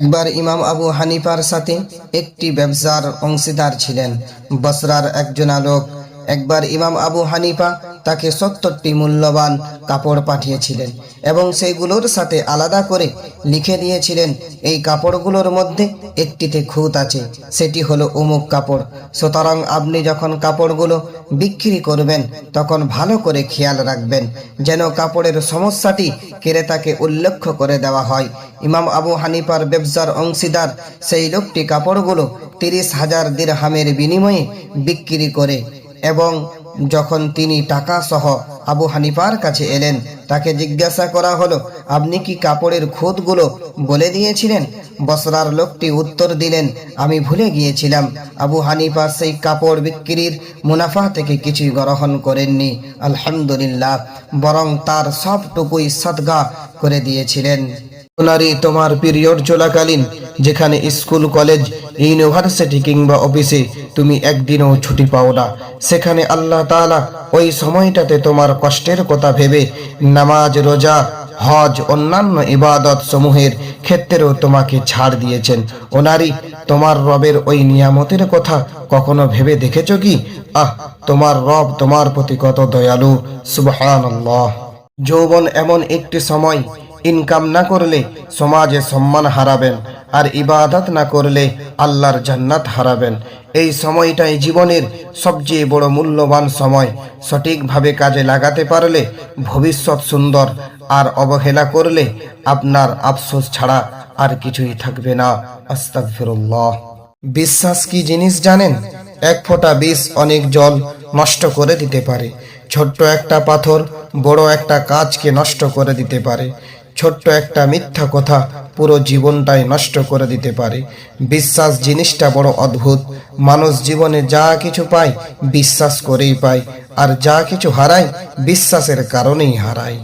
একবার ইমাম আবু হানিফার সাথে একটি ব্যবসার অংশীদার ছিলেন বসরার একজন লোক। একবার ইমাম আবু হানিফা তাকে 70টি মূল্যবান কাপড় পাঠিয়েছিলেন এবং সেইগুলোর সাথে আলাদা করে লিখে দিয়েছিলেন, এই কাপড়গুলোর মধ্যে একটিতে খুঁত আছে, সেটি হলো অমুক কাপড়। সুতরাং আপনি যখন কাপড়গুলো বিক্রি করবেন তখন ভালো করে খেয়াল রাখবেন যেন কাপড়ের সমস্যাটি ক্রেতাকে উল্লেখ করে দেওয়া হয়। ইমাম আবু হানিফার ব্যবসার অংশীদার সেই লোকটি কাপড়গুলো 30,000 দিরহামের বিনিময়ে বিক্রি করে এবং যখন তিনি টাকা সহ আবু হানিফার কাছে এলেন, তাকে জিজ্ঞাসা করা হলো, আপনি কি কাপড়ের খুঁতগুলো বলে দিয়েছিলেন? বসরার লোকটি উত্তর দিলেন, আমি ভুলে গিয়েছিলাম। আবু হানিফা সেই কাপড় বিক্রির মুনাফা থেকে কিছুই গ্রহণ করেননি, আলহামদুলিল্লাহ, বরং তার সবটুকুই সদকা করে দিয়েছিলেন। নারী, তোমার পিরিয়ড চলাকালীন যেখানে স্কুল, কলেজ, ইউনিভার্সিটি কিংবা অফিসে তুমি একদিনও ছুটি পাও না, সেখানে আল্লাহ তাআলা ওই সময়টাতে তোমার কষ্টের কথা ভেবে নামাজ, রোজা, হজ, অন্যান্য ইবাদত সমূহের ক্ষেত্রেও তোমাকে ছাড় দিয়েছেন। ও নারী, তোমার রবের ওই নিয়ামতের কথা কখনো ভেবে দেখেছো কি? তোমার রব তোমার প্রতি কত দয়ালু, সুবহানাল্লাহ। যৌবন এমন একটি সময়, ইনকাম না করলে সমাজে সম্মান হারাবেন, আর ইবাদত না করলে আল্লাহর জান্নাত হারাবেন। এই সময়টাই জীবনের সবচেয়ে বড় মূল্যবান সময়। সঠিকভাবে কাজে লাগাতে পারলে ভবিষ্যৎ সুন্দর, আর অবহেলা করলে আপনার আফসোস ছাড়া আর কিছুই থাকবে না। আস্তাগফিরুল্লাহ। বিশ্বাস কি জিনিস জানেন? এক ফোঁটা বিষ অনেক জল নষ্ট করে দিতে পারে। ছোট্ট একটা পাথর বড় একটা কাজকে নষ্ট করে দিতে পারে। ছোট্ট একটা মিথ্যা কথা পুরো জীবনটাই নষ্ট করে দিতে পারে। বিশ্বাস জিনিসটা বড় অদ্ভুত। মানুষ জীবনে যা কিছু পায় বিশ্বাস করেই পায়, আর যা কিছু হারায় বিশ্বাসের কারণেই হারায়।